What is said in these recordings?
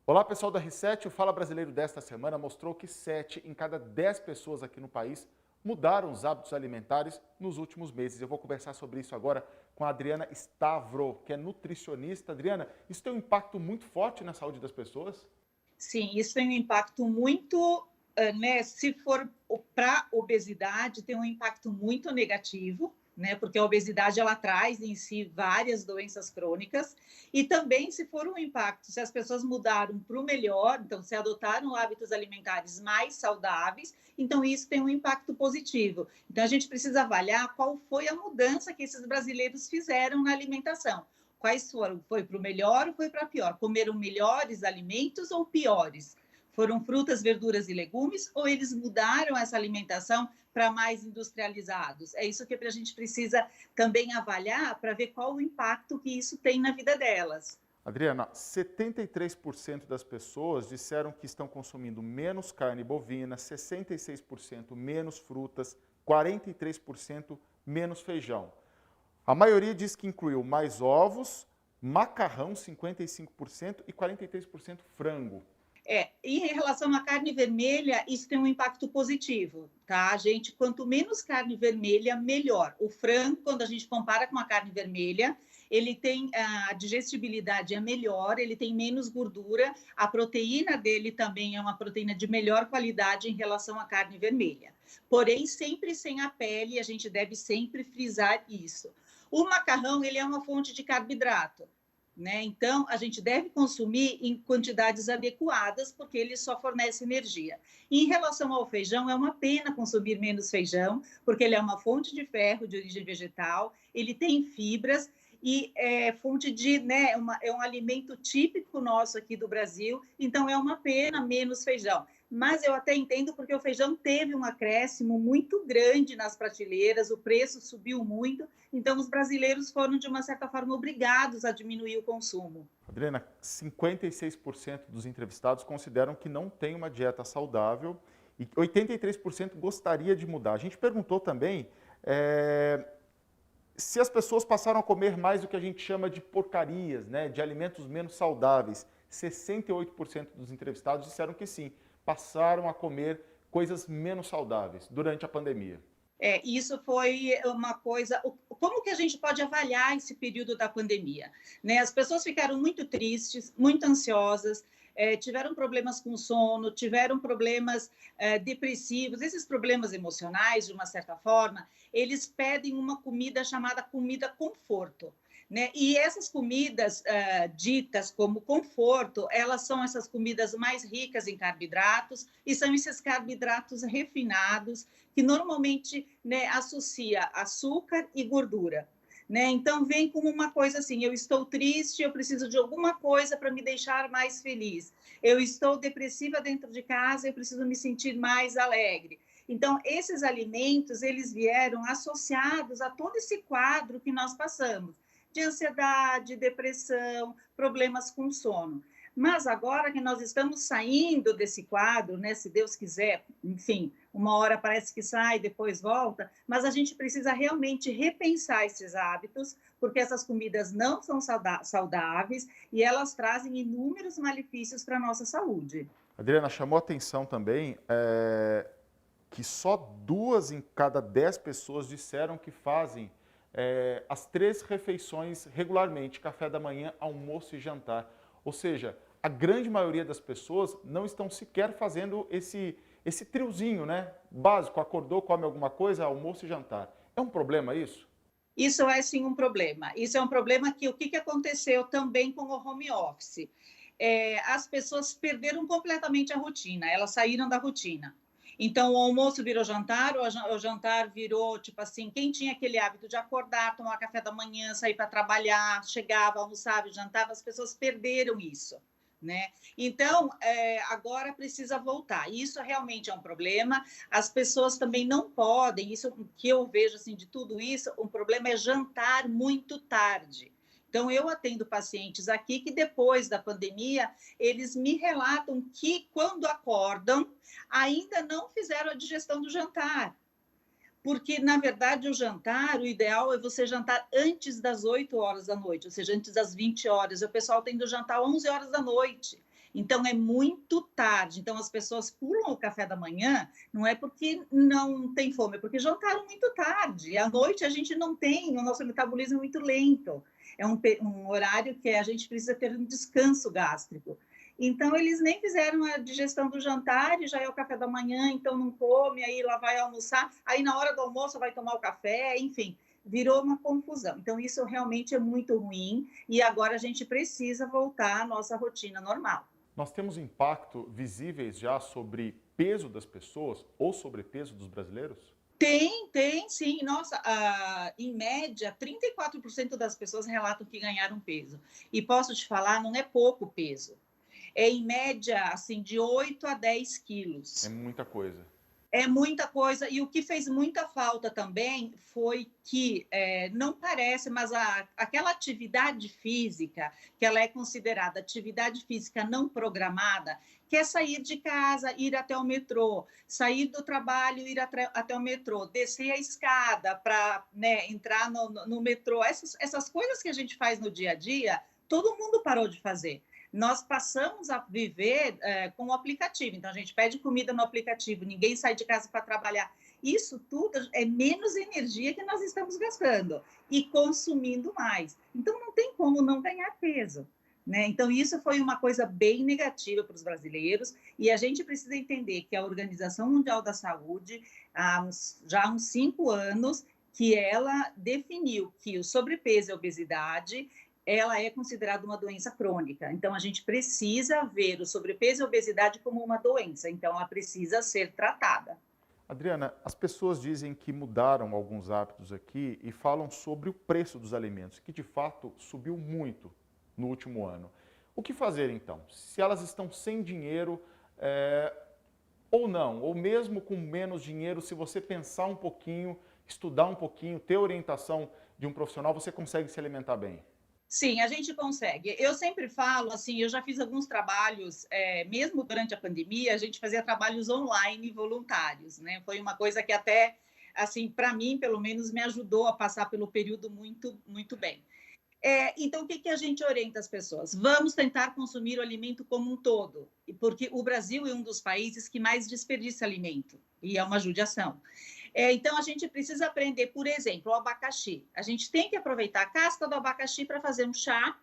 Olá, pessoal da R7. O Fala Brasileiro desta semana mostrou que 7 em cada 10 pessoas aqui no país mudaram os hábitos alimentares nos últimos meses. Eu vou conversar sobre isso agora com a Adriana Stavro, que é nutricionista. Adriana, isso tem um impacto muito forte na saúde das pessoas? Sim, isso tem um impacto muito, né? Se for para obesidade, tem um impacto muito negativo, né? Porque a obesidade ela traz em si várias doenças crônicas, e também se for um impacto, se as pessoas mudaram para o melhor, então se adotaram hábitos alimentares mais saudáveis, então isso tem um impacto positivo. Então a gente precisa avaliar qual foi a mudança que esses brasileiros fizeram na alimentação. Quais foram? Foi para o melhor ou foi para pior? Comeram melhores alimentos ou piores? Foram frutas, verduras e legumes ou eles mudaram essa alimentação para mais industrializados? É isso que a gente precisa também avaliar para ver qual o impacto que isso tem na vida delas. Adriana, 73% das pessoas disseram que estão consumindo menos carne bovina, 66% menos frutas, 43% menos feijão. A maioria diz que incluiu mais ovos, macarrão, 55% e 43% frango. Em relação à carne vermelha, isso tem um impacto positivo, tá? Gente, quanto menos carne vermelha, melhor. O frango, quando a gente compara com a carne vermelha, ele tem a digestibilidade é melhor, ele tem menos gordura, a proteína dele também é uma proteína de melhor qualidade em relação à carne vermelha. Porém, sempre sem a pele, a gente deve sempre frisar isso. O macarrão, ele é uma fonte de carboidrato, né? Então, a gente deve consumir em quantidades adequadas, porque ele só fornece energia. Em relação ao feijão, é uma pena consumir menos feijão, porque ele é uma fonte de ferro de origem vegetal, ele tem fibras e é fonte de, né, é um alimento típico nosso aqui do Brasil, então é uma pena menos feijão. Mas eu até entendo porque o feijão teve um acréscimo muito grande nas prateleiras, o preço subiu muito, então os brasileiros foram, de uma certa forma, obrigados a diminuir o consumo. Adriana, 56% dos entrevistados consideram que não tem uma dieta saudável e 83% gostaria de mudar. A gente perguntou também se as pessoas passaram a comer mais do que a gente chama de porcarias, né, de alimentos menos saudáveis. 68% dos entrevistados disseram que sim, passaram a comer coisas menos saudáveis durante a pandemia. Isso foi uma coisa. Como que a gente pode avaliar esse período da pandemia? Né? As pessoas ficaram muito tristes, muito ansiosas, tiveram problemas com sono, tiveram problemas depressivos, esses problemas emocionais, de uma certa forma, eles pedem uma comida chamada comida conforto. Né? E essas comidas ditas como conforto, elas são essas comidas mais ricas em carboidratos e são esses carboidratos refinados que normalmente, né, associa açúcar e gordura. Né? Então, vem como uma coisa assim, eu estou triste, eu preciso de alguma coisa para me deixar mais feliz. Eu estou depressiva dentro de casa, eu preciso me sentir mais alegre. Então, esses alimentos, eles vieram associados a todo esse quadro que nós passamos de ansiedade, depressão, problemas com sono. Mas agora que nós estamos saindo desse quadro, né, se Deus quiser, enfim, uma hora parece que sai, depois volta, mas a gente precisa realmente repensar esses hábitos, porque essas comidas não são saudáveis e elas trazem inúmeros malefícios para a nossa saúde. Adriana, chamou atenção também que só 2 em cada 10 pessoas disseram que fazem as 3 refeições regularmente, café da manhã, almoço e jantar. Ou seja, a grande maioria das pessoas não estão sequer fazendo esse triozinho, né? Básico, acordou, come alguma coisa, almoço e jantar. É um problema isso? Isso é sim um problema. Isso é um problema que o que aconteceu também com o home office? As pessoas perderam completamente a rotina, elas saíram da rotina. Então, o almoço virou jantar, o jantar virou, tipo assim, quem tinha aquele hábito de acordar, tomar café da manhã, sair para trabalhar, chegava, almoçava, jantava, as pessoas perderam isso. Né? Então, agora precisa voltar. Isso realmente é um problema. As pessoas também não podem, isso que eu vejo assim, de tudo isso, um problema é jantar muito tarde. Então, eu atendo pacientes aqui que depois da pandemia, eles me relatam que quando acordam, ainda não fizeram a digestão do jantar. Porque, na verdade, o jantar, o ideal é você jantar antes das 8 horas da noite, ou seja, antes das 20 horas. O pessoal tem do jantar 11 horas da noite. Então, é muito tarde. Então, as pessoas pulam o café da manhã, não é porque não tem fome, é porque jantaram muito tarde. À noite, a gente não tem, o nosso metabolismo é muito lento. É um horário que a gente precisa ter um descanso gástrico. Então, eles nem fizeram a digestão do jantar e já é o café da manhã, então não come, aí lá vai almoçar, aí na hora do almoço vai tomar o café, enfim, virou uma confusão. Então, isso realmente é muito ruim e agora a gente precisa voltar à nossa rotina normal. Nós temos impacto visíveis já sobre peso das pessoas ou sobrepeso dos brasileiros? Tem sim. Nossa, em média, 34% das pessoas relatam que ganharam peso. E posso te falar, não é pouco peso. É em média, assim, de 8 a 10 É quilos. muita coisa. É muita coisa, e o que fez muita falta também foi que, não parece, mas aquela atividade física, que ela é considerada atividade física não programada, que é sair de casa, ir até o metrô, sair do trabalho, ir até o metrô, descer a escada para, né, entrar no metrô, essas coisas que a gente faz no dia a dia, todo mundo parou de fazer. Nós passamos a viver com o aplicativo. Então, a gente pede comida no aplicativo, ninguém sai de casa para trabalhar. Isso tudo é menos energia que nós estamos gastando e consumindo mais. Então, não tem como não ganhar peso. Né? Então, isso foi uma coisa bem negativa para os brasileiros e a gente precisa entender que a Organização Mundial da Saúde, já há uns 5 anos, que ela definiu que o sobrepeso e a obesidade ela é considerada uma doença crônica. Então, a gente precisa ver o sobrepeso e a obesidade como uma doença. Então, ela precisa ser tratada. Adriana, as pessoas dizem que mudaram alguns hábitos aqui e falam sobre o preço dos alimentos, que de fato subiu muito no último ano. O que fazer então? Se elas estão sem dinheiro ou não, ou mesmo com menos dinheiro, se você pensar um pouquinho, estudar um pouquinho, ter orientação de um profissional, você consegue se alimentar bem. Sim, a gente consegue. Eu sempre falo, assim, eu já fiz alguns trabalhos, mesmo durante a pandemia, a gente fazia trabalhos online voluntários, né? Foi uma coisa que até, assim, para mim, pelo menos, me ajudou a passar pelo período muito, muito bem. Então, o que, que a gente orienta as pessoas? Vamos tentar consumir o alimento como um todo, porque o Brasil é um dos países que mais desperdiça alimento, e é uma judiação. Então, a gente precisa aprender, por exemplo, o abacaxi. A gente tem que aproveitar a casca do abacaxi para fazer um chá,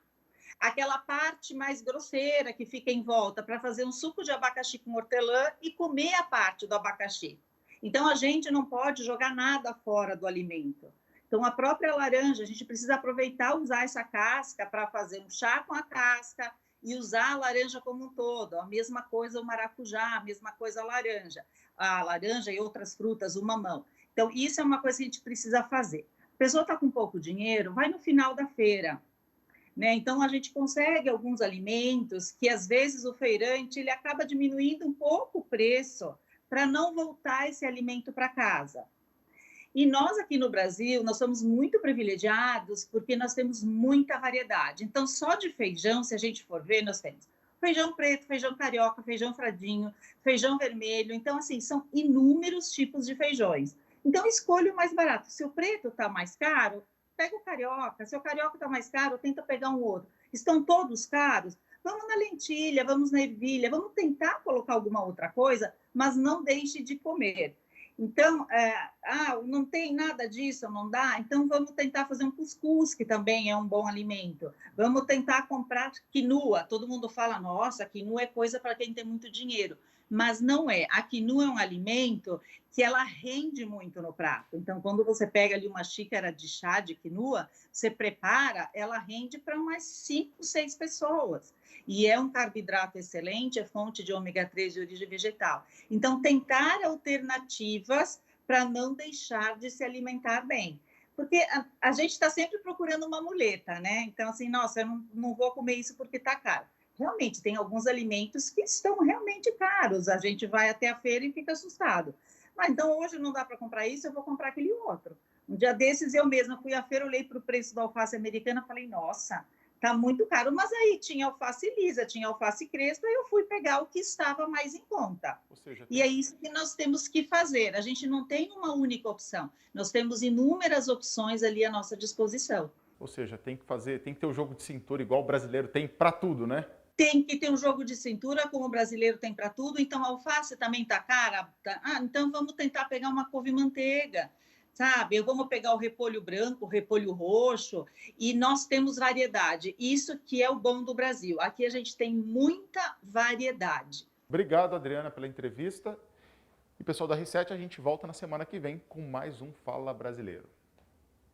aquela parte mais grosseira que fica em volta para fazer um suco de abacaxi com hortelã e comer a parte do abacaxi. Então, a gente não pode jogar nada fora do alimento. Então, a própria laranja, a gente precisa aproveitar, usar essa casca para fazer um chá com a casca e usar a laranja como um todo. A mesma coisa o maracujá, a mesma coisa a laranja e outras frutas, o mamão. Então, isso é uma coisa que a gente precisa fazer. A pessoa está com pouco dinheiro, vai no final da feira. Né? Então, a gente consegue alguns alimentos que, às vezes, o feirante ele acaba diminuindo um pouco o preço para não voltar esse alimento para casa. E nós aqui no Brasil, nós somos muito privilegiados porque nós temos muita variedade. Então, só de feijão, se a gente for ver, nós temos feijão preto, feijão carioca, feijão fradinho, feijão vermelho. Então, assim, são inúmeros tipos de feijões. Então, escolha o mais barato. Se o preto está mais caro, pega o carioca. Se o carioca está mais caro, tenta pegar um outro. Estão todos caros? Vamos na lentilha, vamos na ervilha, vamos tentar colocar alguma outra coisa, mas não deixe de comer. Então, não tem nada disso, não dá? Então, vamos tentar fazer um cuscuz, que também é um bom alimento. Vamos tentar comprar quinua. Todo mundo fala, nossa, quinua é coisa para quem tem muito dinheiro. Mas não é. A quinua é um alimento que ela rende muito no prato. Então, quando você pega ali uma xícara de chá de quinua, você prepara, ela rende para umas 5, 6 pessoas. E é um carboidrato excelente, é fonte de ômega 3 de origem vegetal. Então, tentar alternativas para não deixar de se alimentar bem. Porque a gente está sempre procurando uma muleta, né? Então, assim, nossa, eu não vou comer isso porque está caro. Realmente, tem alguns alimentos que estão realmente caros. A gente vai até a feira e fica assustado. Mas então, hoje não dá para comprar isso, eu vou comprar aquele outro. Um dia desses, eu mesma fui à feira, olhei para o preço da alface americana e falei, nossa, tá muito caro, mas aí tinha alface lisa, tinha alface crespa, e eu fui pegar o que estava mais em conta. Ou seja, E é isso que nós temos que fazer. A gente não tem uma única opção, nós temos inúmeras opções ali à nossa disposição. tem que fazer, tem que ter o jogo de cintura igual o brasileiro tem para tudo, né? tem que ter um jogo de cintura, como o brasileiro tem para tudo, então a alface também está cara. Então vamos tentar pegar uma couve-manteiga, sabe? Vamos pegar o repolho branco, o repolho roxo, e nós temos variedade. Isso que é o bom do Brasil. Aqui a gente tem muita variedade. Obrigado, Adriana, pela entrevista. E pessoal da R7, a gente volta na semana que vem com mais um Fala Brasileiro.